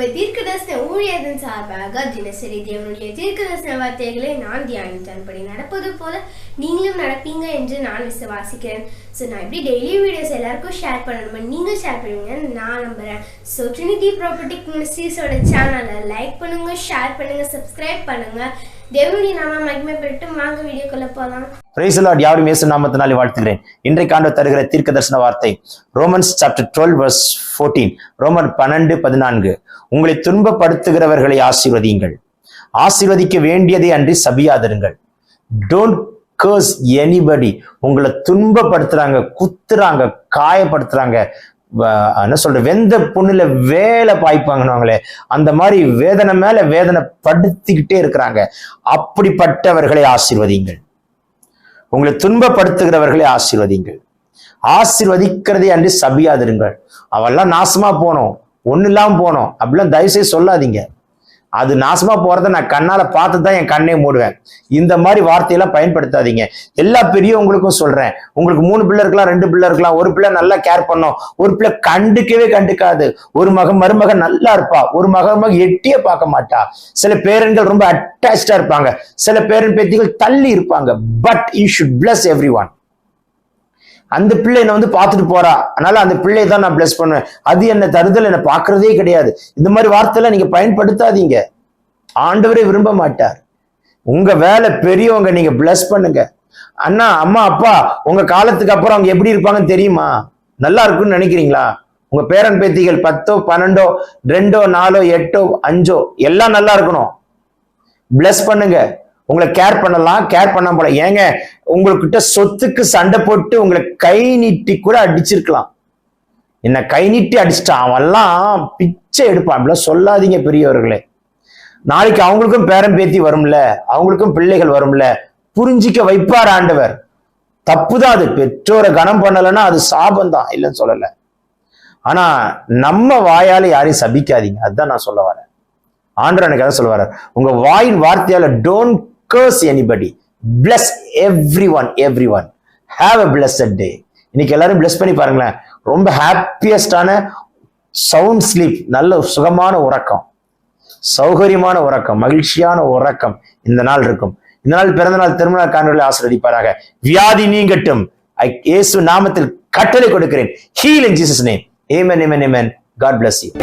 கிறிஸ்தவ தீர்க்கதரிசன ஊழியத்தின் சார்பாக தினசரி தேவனுடைய தீர்க்கதரிசன வார்த்தைகளை நான் தியானித்தபடி நடப்பது போல நீங்களும் நடப்பீங்க என்று நான் விசுவாசிக்கிறேன். ஸோ நான் இப்படி டெய்லி வீடியோஸ் எல்லாருக்கும் ஷேர் பண்ணணும், நீங்கள் ஷேர் பண்ணுவீங்கன்னு நான் நம்புகிறேன். ஸோ ட்ரினிட்டி ப்ராப்பர்ட்டிக் மினிஸ்ட்ரீஸோட சேனலை லைக் பண்ணுங்கள், ஷேர் பண்ணுங்கள், சப்ஸ்கிரைப் பண்ணுங்கள். தேவனுடைய நாம மகிமைப்பட்டு வாங்க வீடியோக்குள்ள போகலாம். Praise the Lord. யாவரும் இயேசு நாமத்தினாலே வாழ்த்துகிறேன். இன்றைக்கு ஆண்டவர் தருகிற தீர்க்கதரிசன வார்த்தை ரோமன்ஸ் சாப்டர் 12 verse 14. ரோமர் 12:14. உங்களை துன்பப்படுத்துகிறவர்களை ஆசீர்வதியுங்கள், ஆசீர்வதிக்க வேண்டியதை அன்றி சபியாதிருங்கள். Don't கர்ஸ் anybody. உங்களை துன்பப்படுத்துறாங்க, குத்துறாங்க, காயப்படுத்துறாங்க, என்ன சொல்ற வெந்த புண்ணுல வேலை பாய்ப்பாங்கன்னு அந்த மாதிரி வேதனை மேல வேதனை படுத்திக்கிட்டே இருக்கிறாங்க. அப்படிப்பட்டவர்களை ஆசீர்வதிங்கள். உங்களை துன்பப்படுத்துகிறவர்களை ஆசீர்வதிங்கள், ஆசீர்வதிக்கிறதே அன்றி சபியாதிருங்கள். அவெல்லாம் நாசமா போனோம், ஒண்ணு இல்லாம போனோம் அப்படிலாம் தயவுசெய்து சொல்லாதீங்க. அது நாசமா போறத நான் கண்ணால பார்த்து தான் என் கண்ணே மூடுவேன். இந்த மாதிரி வார்த்தையெல்லாம் பயன்படுத்தாதீங்க. எல்லா பெரியவங்களுக்கும் சொல்றேன், உங்களுக்கு 3 பிள்ளை இருக்கலாம், 2 பிள்ளை இருக்கலாம். ஒரு பிள்ளை நல்லா கேர் பண்ணும், ஒரு பிள்ளை கண்டுக்காது. ஒரு மருமகன் நல்லா இருப்பா, ஒரு மகன் எட்டியே பார்க்க மாட்டா. சில பேரன்கள் ரொம்ப அட்டாச்சா இருப்பாங்க, சில பேரன் பேத்திகள் தள்ளி இருப்பாங்க. But you should plus every one. அந்த பிள்ளை என்னை வந்து பார்த்துட்டு போறா, அதனால அந்த பிள்ளையை தான் நான் பிளஸ் பண்ணுவேன். அது என்ன தருதல், என்ன பார்க்கறதே கிடையாது. இந்த மாதிரி வார்த்தையெல்லாம் நீங்க பயன்படுத்தாதீங்க. ஆண்டவரே விரும்ப மாட்டார். உங்க வேலை பெரியவங்க, நீங்க பிளஸ் பண்ணுங்க. அண்ணா, அம்மா, அப்பா உங்க காலத்துக்கு அப்புறம் அவங்க எப்படி இருப்பாங்கன்னு தெரியுமா? நல்லா இருக்குன்னு நினைக்கிறீங்களா? உங்க பேரன் பேத்திகள் 10, 12, 2, 4, 8, 5 எல்லாம் நல்லா இருக்கணும். பிளஸ் பண்ணுங்க. உங்களை கேர் பண்ணலாம், கேர் பண்ண போல. ஏங்க, உங்ககிட்ட சொத்துக்கு சண்டை போட்டு உங்களை கை நீட்டி கூட அடிச்சிருக்கலாம். என்ன கை நீட்டி அடிச்சுட்டான், அவன்லாம் பிச்சை எடுப்பான். அப்படிலாம் சொல்லாதீங்க பெரியவர்களே. நாளைக்கு அவங்களுக்கும் பேரன் பேத்தி வரும்ல, அவங்களுக்கும் பிள்ளைகள் வரும்ல. புரிஞ்சிக்க வைப்பார் ஆண்டவர். தப்புதான் அது. பெற்றோரை கனம் பண்ணலைன்னா அது சாபம்தான், இல்லைன்னு சொல்லல. ஆனா நம்ம வாயால யாரையும் சபிக்காதீங்க, அதுதான் நான் சொல்ல வரேன். ஆண்டவர் எனக்கு அதை சொல்ல வர்றார். உங்க வாயின் வார்த்தையால don't curse anybody, bless everyone. Have a blessed day. இன்னைக்கு எல்லாரும் bless பண்ணி பாருங்களேன். ரொம்ப ஹாப்பியஸ்டான சவுண்ட் ஸ்லீப், நல்ல சுகமான உறக்கம், சௌகரியமான உறக்கம், மகிழ்ச்சியான உறக்கம் இந்த நாள் இருக்கும். இந்த நாள் பிறந்த நாள் திருமண காண்களை ஆசீர்வதிப்பாராக. வியாதி நீங்கட்டும். இயேசு நாமத்தில் கட்டளை கொடுக்கிறேன். Heal in Jesus name. Amen, amen, amen. God bless you.